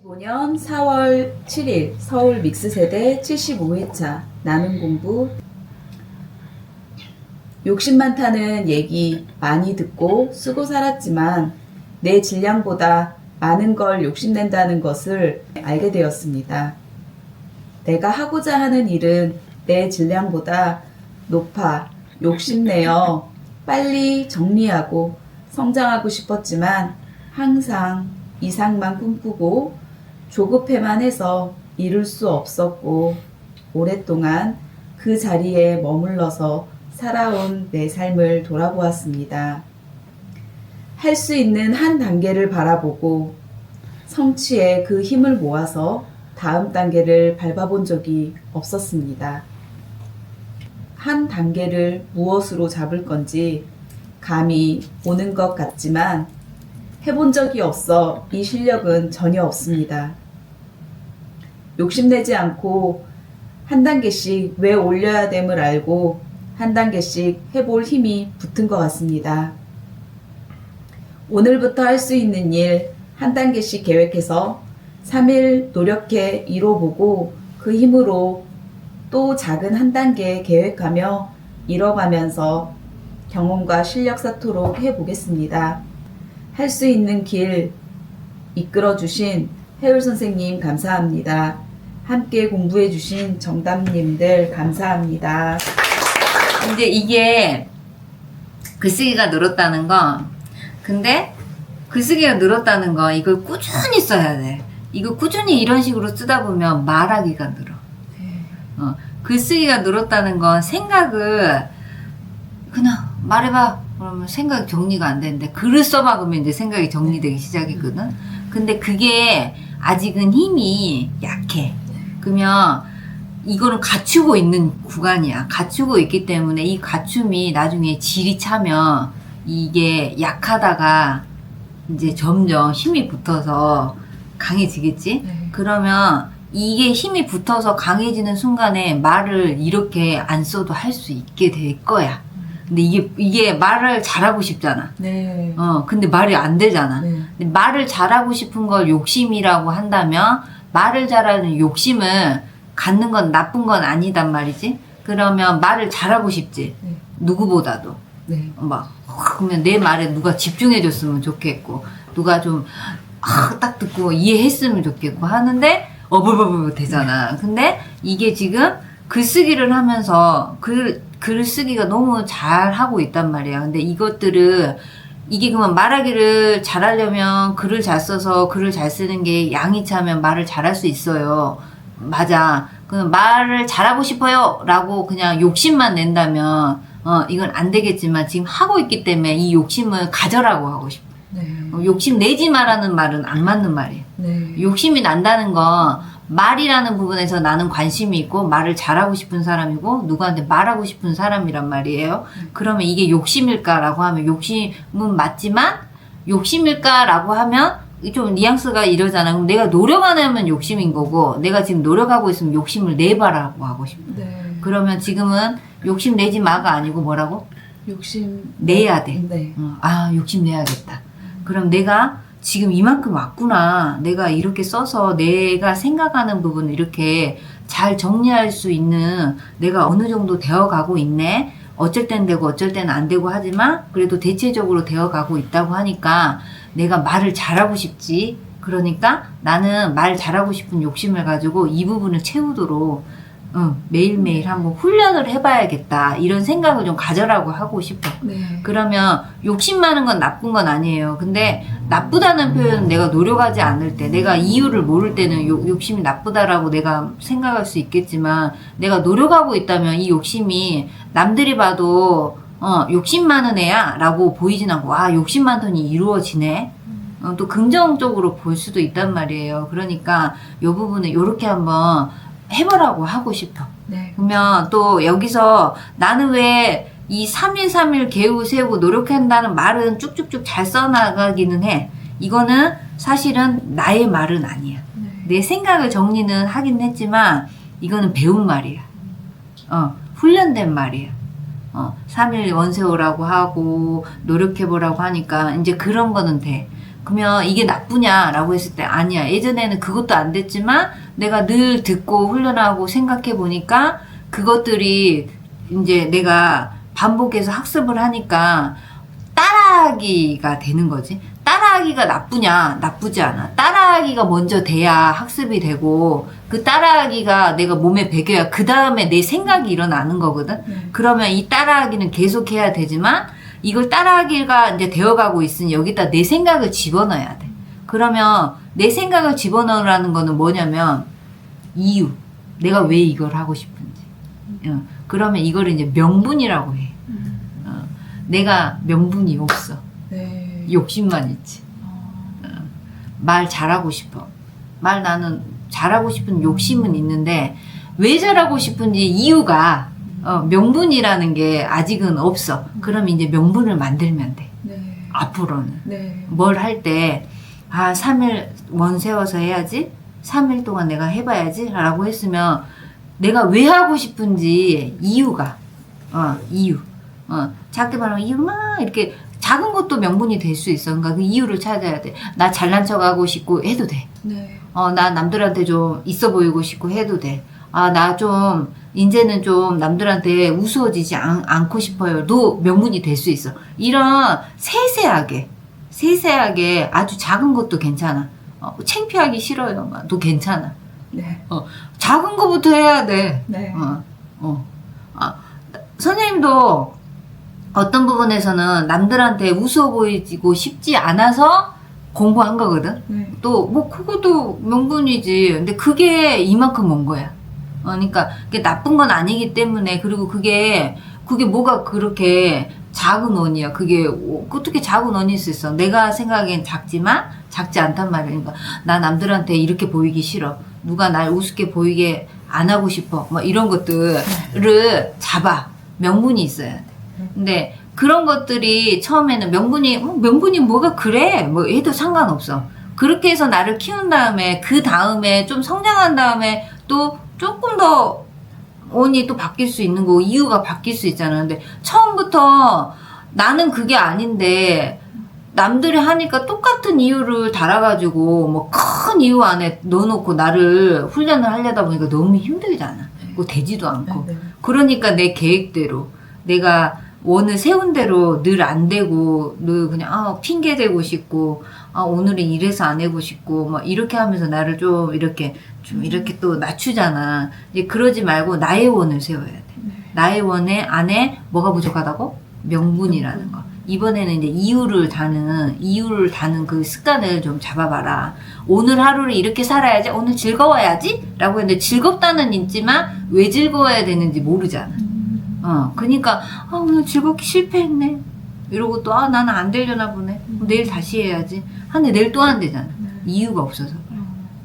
2025년 4월 7일 서울 믹스세대 75회차 나는 공부. 욕심 많다는 얘기 많이 듣고 쓰고 살았지만 내 질량보다 많은 걸 욕심낸다는 것을 알게 되었습니다. 내가 하고자 하는 일은 내 질량보다 높아 욕심내어 빨리 정리하고 성장하고 싶었지만 항상 이상만 꿈꾸고 조급해만 해서 이룰 수 없었고 오랫동안 그 자리에 머물러서 살아온 내 삶을 돌아보았습니다. 할 수 있는 한 단계를 바라보고 성취에 그 힘을 모아서 다음 단계를 밟아본 적이 없었습니다. 한 단계를 무엇으로 잡을 건지 감이 오는 것 같지만 해본 적이 없어 이 실력은 전혀 없습니다. 욕심내지 않고 한 단계씩 왜 올려야 됨을 알고 한 단계씩 해볼 힘이 붙은 것 같습니다. 오늘부터 할 수 있는 일 한 단계씩 계획해서 3일 노력해 이뤄보고 그 힘으로 또 작은 한 단계 계획하며 이뤄가면서 경험과 실력 쌓도록 해보겠습니다. 할 수 있는 길 이끌어주신 해율 선생님 감사합니다. 함께 공부해주신 정담님들 감사합니다. 이제 이게 글쓰기가 늘었다는 거, 근데 글쓰기가 늘었다는 거 이걸 꾸준히 써야 돼. 이거 꾸준히 이런 식으로 쓰다 보면 말하기가 늘어. 글쓰기가 늘었다는 건 생각을 그냥 말해봐 그러면 생각이 정리가 안 되는데 글을 써봐 그러면 이제 생각이 정리되기 시작했거든. 근데 그게 아직은 힘이 약해. 그러면 이거는 갖추고 있는 구간이야. 갖추고 있기 때문에 이 갖춤이 나중에 질이 차면 이게 약하다가 이제 점점 힘이 붙어서 강해지겠지? 네. 그러면 이게 힘이 붙어서 강해지는 순간에 말을 이렇게 안 써도 할 수 있게 될 거야. 근데 이게 말을 잘하고 싶잖아. 네. 근데 말이 안 되잖아. 네. 근데 말을 잘하고 싶은 걸 욕심이라고 한다면 말을 잘하는 욕심을 갖는 건 나쁜 건 아니단 말이지. 그러면 말을 잘하고 싶지. 네. 누구보다도. 네. 그러면 내 말에 누가 집중해줬으면 좋겠고, 누가 좀, 딱 듣고 이해했으면 좋겠고 하는데, 어불불불 되잖아. 근데 이게 지금 글쓰기를 하면서 글 쓰기가 너무 잘 하고 있단 말이야. 근데 이것들을, 이게 그러면 말하기를 잘하려면 글을 잘 써서 글을 잘 쓰는 게 양이 차면 말을 잘할 수 있어요. 맞아. 그럼 말을 잘하고 싶어요. 라고 그냥 욕심만 낸다면, 이건 안 되겠지만 지금 하고 있기 때문에 이 욕심을 가져라고 하고 싶어. 네. 욕심 내지 마라는 말은 안 맞는 말이에요. 네. 욕심이 난다는 건 말이라는 부분에서 나는 관심이 있고 말을 잘하고 싶은 사람이고 누구한테 말하고 싶은 사람이란 말이에요. 그러면 이게 욕심일까라고 하면 욕심은 맞지만 욕심일까라고 하면 좀 뉘앙스가 이러잖아. 그럼 내가 노력 안 하면 욕심인 거고 내가 지금 노력하고 있으면 욕심을 내봐라고 하고 싶어. 네. 그러면 지금은 욕심 내지 마가 아니고 뭐라고? 욕심 내야 돼. 네. 욕심 내야겠다. 그럼 내가 지금 이만큼 왔구나. 내가 이렇게 써서 내가 생각하는 부분을 이렇게 잘 정리할 수 있는 내가 어느 정도 되어가고 있네. 어쩔 땐 되고 어쩔 때는 안 되고 하지만 그래도 대체적으로 되어가고 있다고 하니까 내가 말을 잘하고 싶지. 그러니까 나는 말 잘하고 싶은 욕심을 가지고 이 부분을 채우도록 매일매일 한번 훈련을 해봐야겠다. 이런 생각을 좀 가져라고 하고 싶어. 네. 그러면 욕심 많은 건 나쁜 건 아니에요. 근데 나쁘다는 표현은 내가 노력하지 않을 때, 내가 이유를 모를 때는 욕심이 나쁘다라고 내가 생각할 수 있겠지만 내가 노력하고 있다면 이 욕심이 남들이 봐도 욕심 많은 애야 라고 보이진 않고 와 욕심 많더니 이루어지네. 또 긍정적으로 볼 수도 있단 말이에요. 그러니까 이 부분을 이렇게 한번 해보라고 하고 싶어. 네. 그러면 또 여기서 나는 왜 이 3일 3일 계획을 세우고 노력한다는 말은 쭉쭉쭉 잘 써나가기는 해. 이거는 사실은 나의 말은 아니야. 네. 내 생각을 정리는 하긴 했지만 이거는 배운 말이야. 훈련된 말이야. 3일 원세오라고 하고 노력해보라고 하니까 이제 그런 거는 돼. 그러면 이게 나쁘냐라고 했을 때 아니야. 예전에는 그것도 안 됐지만 내가 늘 듣고 훈련하고 생각해 보니까 그것들이 이제 내가 반복해서 학습을 하니까 따라하기가 되는 거지. 따라하기가 나쁘냐? 나쁘지 않아. 따라하기가 먼저 돼야 학습이 되고 그 따라하기가 내가 몸에 배겨야 그 다음에 내 생각이 일어나는 거거든. 그러면 이 따라하기는 계속 해야 되지만 이걸 따라하기가 이제 되어가고 있으니 여기다 내 생각을 집어넣어야 돼. 그러면 내 생각을 집어넣으라는 거는 뭐냐면 이유. 내가 왜 이걸 하고 싶은지. 그러면 이걸 이제 명분이라고 해. 내가 명분이 없어. 네. 욕심만 있지. 말 잘하고 싶어. 말 나는 잘하고 싶은 욕심은 있는데 왜 잘하고 싶은지 이유가 명분이라는 게 아직은 없어. 그럼 이제 명분을 만들면 돼. 네. 앞으로는. 네. 뭘 할 때, 3일 원 세워서 해야지. 3일 동안 내가 해봐야지. 라고 했으면 내가 왜 하고 싶은지 이유가, 이유. 작게 말하면 이유 막 이렇게 작은 것도 명분이 될 수 있어. 그러니까 그 이유를 찾아야 돼. 나 잘난 척 하고 싶고 해도 돼. 네. 나 남들한테 좀 있어 보이고 싶고 해도 돼. 나 좀, 이제는 좀 남들한테 우스워지지 않고 싶어요. 도 명분이 될 수 있어. 이런 세세하게 아주 작은 것도 괜찮아. 창피하기 싫어요. 도 괜찮아. 네. 작은 거부터 해야 돼. 네. 선생님도 어떤 부분에서는 남들한테 우스워 보이고 싶지 않아서 공부한 거거든. 네. 또 뭐 그것도 명분이지. 근데 그게 이만큼 온 거야. 그러니까 그게 나쁜 건 아니기 때문에. 그리고 그게 뭐가 그렇게 작은 원이야. 그게 어떻게 작은 원일 수 있어. 내가 생각엔 작지만 작지 않단 말이야. 그러니까 나 남들한테 이렇게 보이기 싫어. 누가 날 우습게 보이게 안 하고 싶어. 뭐 이런 것들을 잡아. 명분이 있어야 돼. 근데 그런 것들이 처음에는 명분이 뭐가 그래? 뭐 해도 상관없어. 그렇게 해서 나를 키운 다음에 그 다음에 좀 성장한 다음에 또 조금 더 원이 또 바뀔 수 있는 거고 이유가 바뀔 수 있잖아. 근데 처음부터 나는 그게 아닌데 남들이 하니까 똑같은 이유를 달아가지고 뭐 큰 이유 안에 넣어놓고 나를 훈련을 하려다 보니까 너무 힘들잖아. 뭐 되지도 않고. 네. 그러니까 내 계획대로 내가 원을 세운 대로 늘 안 되고 늘 그냥 핑계 대고 싶고 오늘은 이래서 안 해고 싶고 뭐 이렇게 하면서 나를 좀 이렇게 또 낮추잖아. 이제 그러지 말고 나의 원을 세워야 돼. 나의 원의 안에 뭐가 부족하다고? 명분이라는 거. 이번에는 이제 이유를 다는 그 습관을 좀 잡아봐라. 오늘 하루를 이렇게 살아야지. 오늘 즐거워야지. 라고 했는데 즐겁다는 있지만 왜 즐거워야 되는지 모르잖아. 그러니까 오늘 즐겁게 실패했네. 이러고 또 나는 안 되려나 보네. 내일 다시 해야지. 근데 내일 또 안 되잖아. 이유가 없어서.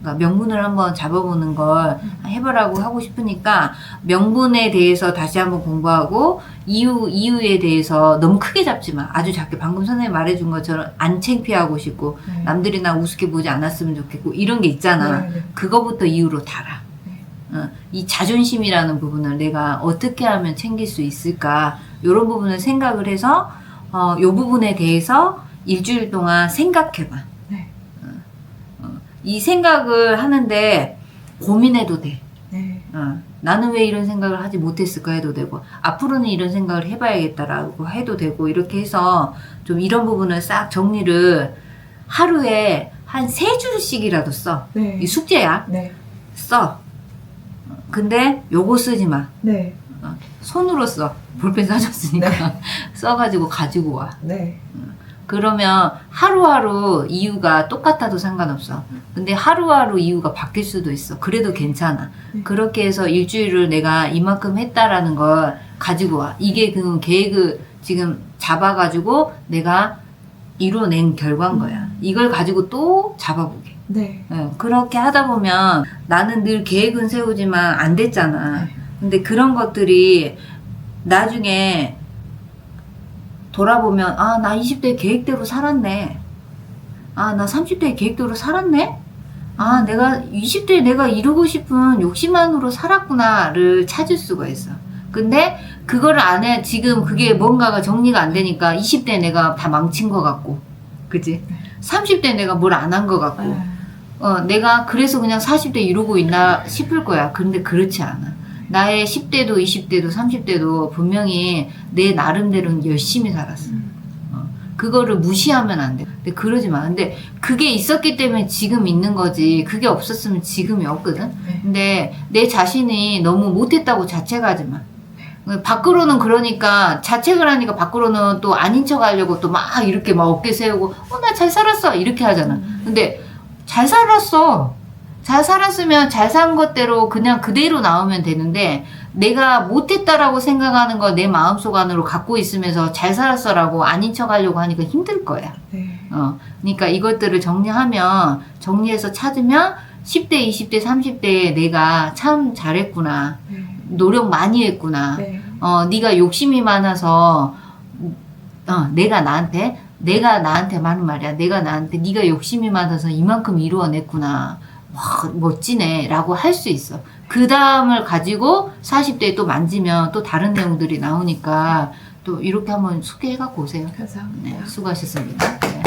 그러니까 명분을 한번 잡아보는 걸 해보라고 하고 싶으니까 명분에 대해서 다시 한번 공부하고 이유에 대해서 너무 크게 잡지 마. 아주 작게 방금 선생님 말해준 것처럼 안 창피하고 싶고 남들이 나 우습게 보지 않았으면 좋겠고 이런 게 있잖아. 그거부터 이유로 달아. 이 자존심이라는 부분을 내가 어떻게 하면 챙길 수 있을까 이런 부분을 생각을 해서 이 부분에 대해서 일주일 동안 생각해봐. 이 생각을 하는데 고민해도 돼. 나는 왜 이런 생각을 하지 못했을까 해도 되고 앞으로는 이런 생각을 해봐야겠다라고 해도 되고 이렇게 해서 좀 이런 부분을 싹 정리를 하루에 한 3줄씩이라도 써. 이 숙제야. 써. 근데 요거 쓰지 마. 손으로 써. 볼펜 사줬으니까 써가지고 가지고 와. 그러면 하루하루 이유가 똑같아도 상관없어. 근데 하루하루 이유가 바뀔 수도 있어. 그래도 괜찮아. 그렇게 해서 일주일을 내가 이만큼 했다라는 걸 가지고 와. 이게 그 계획을 지금 잡아가지고 내가 이뤄낸 결과인 거야. 이걸 가지고 또 잡아보게. 그렇게 하다 보면 나는 늘 계획은 세우지만 안 됐잖아. 근데 그런 것들이 나중에 돌아보면 나 20대 계획대로 살았네. 나 30대 계획대로 살았네. 내가 20대에 내가 이루고 싶은 욕심 안으로 살았구나를 찾을 수가 있어. 근데 그거를 안 해. 지금 그게 뭔가가 정리가 안 되니까 20대에 내가 다 망친 것 같고. 그치? 30대 내가 뭘 안 한 것 같고 내가 그래서 그냥 40대 이러고 있나 싶을 거야. 근데 그렇지 않아. 나의 10대도 20대도 30대도 분명히 내 나름대로는 열심히 살았어. 그거를 무시하면 안 돼. 근데 그러지 마. 근데 그게 있었기 때문에 지금 있는 거지. 그게 없었으면 지금이 없거든. 근데 내 자신이 너무 못했다고 자책하지 마. 밖으로는 그러니까 자책을 하니까 밖으로는 또 아닌 척 하려고 또 막 이렇게 막 어깨 세우고 나 잘 살았어 이렇게 하잖아. 근데 잘 살았어. 잘 살았으면 잘 산 것대로 그냥 그대로 나오면 되는데 내가 못했다라고 생각하는 거 내 마음속 안으로 갖고 있으면서 잘 살았어라고 아닌 척 하려고 하니까 힘들 거야. 그러니까 이것들을 정리해서 찾으면 10대, 20대, 30대에 내가 참 잘했구나. 노력 많이 했구나. 네가 욕심이 많아서 내가 나한테 많은 말이야. 네가 욕심이 많아서 이만큼 이루어냈구나. 와, 멋지네. 라고 할 수 있어. 그 다음을 가지고 40대에 또 만지면 또 다른 내용들이 나오니까 또 이렇게 한번 소개해갖고 오세요. 감사합니다. 네, 수고하셨습니다. 네.